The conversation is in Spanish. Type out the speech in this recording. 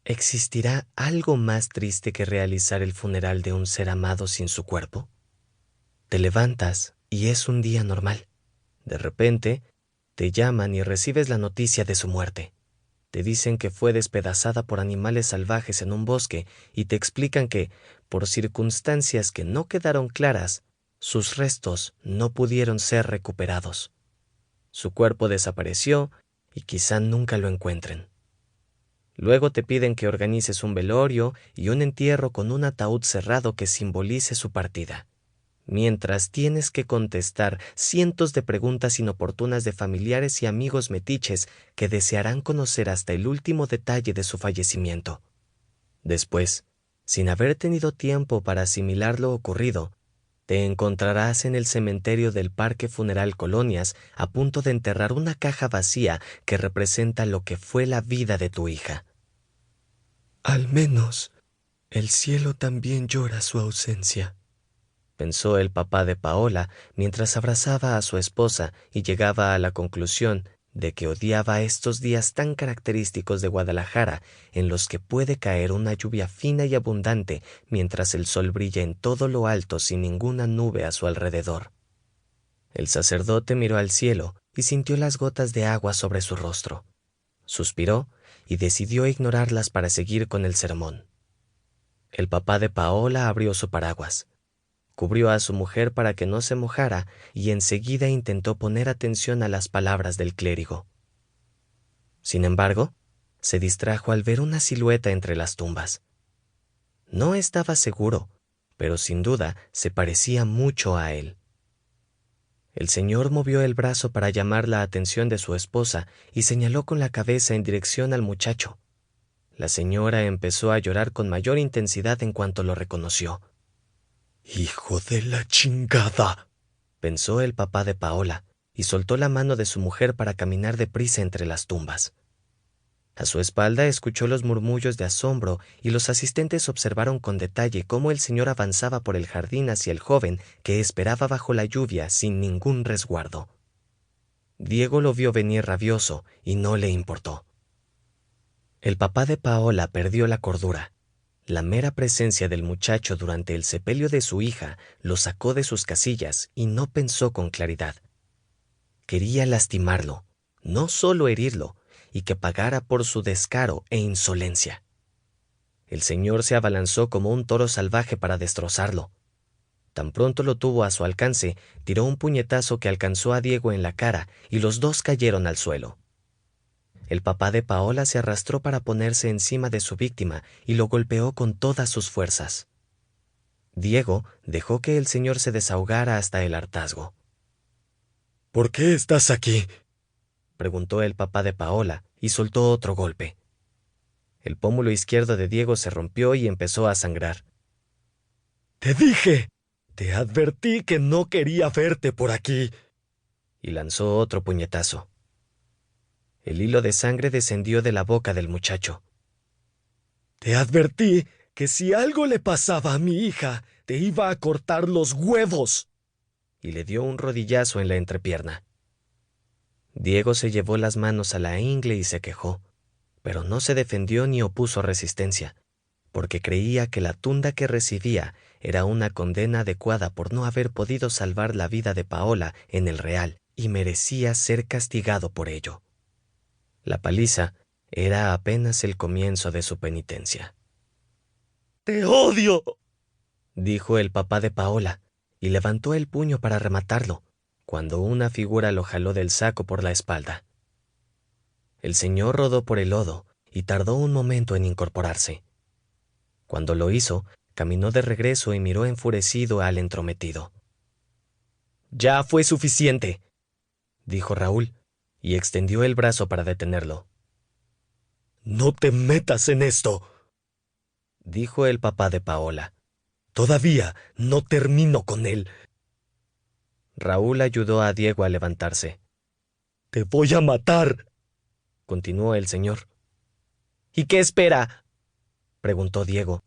¿Existirá algo más triste que realizar el funeral de un ser amado sin su cuerpo? Te levantas y es un día normal. De repente, te llaman y recibes la noticia de su muerte. Te dicen que fue despedazada por animales salvajes en un bosque y te explican que, por circunstancias que no quedaron claras, sus restos no pudieron ser recuperados. Su cuerpo desapareció y quizá nunca lo encuentren. Luego te piden que organices un velorio y un entierro con un ataúd cerrado que simbolice su partida, mientras tienes que contestar cientos de preguntas inoportunas de familiares y amigos metiches que desearán conocer hasta el último detalle de su fallecimiento. Después, sin haber tenido tiempo para asimilar lo ocurrido, te encontrarás en el cementerio del Parque Funeral Colonias a punto de enterrar una caja vacía que representa lo que fue la vida de tu hija. Al menos, el cielo también llora su ausencia, pensó el papá de Paola mientras abrazaba a su esposa y llegaba a la conclusión de que odiaba estos días tan característicos de Guadalajara en los que puede caer una lluvia fina y abundante mientras el sol brilla en todo lo alto sin ninguna nube a su alrededor. El sacerdote miró al cielo y sintió las gotas de agua sobre su rostro. Suspiró y decidió ignorarlas para seguir con el sermón. El papá de Paola abrió su paraguas, cubrió a su mujer para que no se mojara y enseguida intentó poner atención a las palabras del clérigo. Sin embargo, se distrajo al ver una silueta entre las tumbas. No estaba seguro, pero sin duda se parecía mucho a él. El señor movió el brazo para llamar la atención de su esposa y señaló con la cabeza en dirección al muchacho. La señora empezó a llorar con mayor intensidad en cuanto lo reconoció. «Hijo de la chingada», pensó el papá de Paola, y soltó la mano de su mujer para caminar deprisa entre las tumbas. A su espalda escuchó los murmullos de asombro y los asistentes observaron con detalle cómo el señor avanzaba por el jardín hacia el joven que esperaba bajo la lluvia sin ningún resguardo. Diego lo vio venir rabioso y no le importó. El papá de Paola perdió la cordura. La mera presencia del muchacho durante el sepelio de su hija lo sacó de sus casillas y no pensó con claridad. Quería lastimarlo, no solo herirlo, y que pagara por su descaro e insolencia. El señor se abalanzó como un toro salvaje para destrozarlo. Tan pronto lo tuvo a su alcance, tiró un puñetazo que alcanzó a Diego en la cara y los dos cayeron al suelo. El papá de Paola se arrastró para ponerse encima de su víctima y lo golpeó con todas sus fuerzas. Diego dejó que el señor se desahogara hasta el hartazgo. «¿Por qué estás aquí?», preguntó el papá de Paola y soltó otro golpe. El pómulo izquierdo de Diego se rompió y empezó a sangrar. «Te dije, te advertí que no quería verte por aquí», y lanzó otro puñetazo. El hilo de sangre descendió de la boca del muchacho. «Te advertí que si algo le pasaba a mi hija, te iba a cortar los huevos», y le dio un rodillazo en la entrepierna. Diego se llevó las manos a la ingle y se quejó, pero no se defendió ni opuso resistencia, porque creía que la tunda que recibía era una condena adecuada por no haber podido salvar la vida de Paola en el real y merecía ser castigado por ello. La paliza era apenas el comienzo de su penitencia. «¡Te odio!», dijo el papá de Paola, y levantó el puño para rematarlo, cuando una figura lo jaló del saco por la espalda. El señor rodó por el lodo y tardó un momento en incorporarse. Cuando lo hizo, caminó de regreso y miró enfurecido al entrometido. «Ya fue suficiente», dijo Raúl, y extendió el brazo para detenerlo. «No te metas en esto», dijo el papá de Paola. «Todavía no termino con él». Raúl ayudó a Diego a levantarse. «Te voy a matar», continuó el señor. «¿Y qué espera?», preguntó Diego.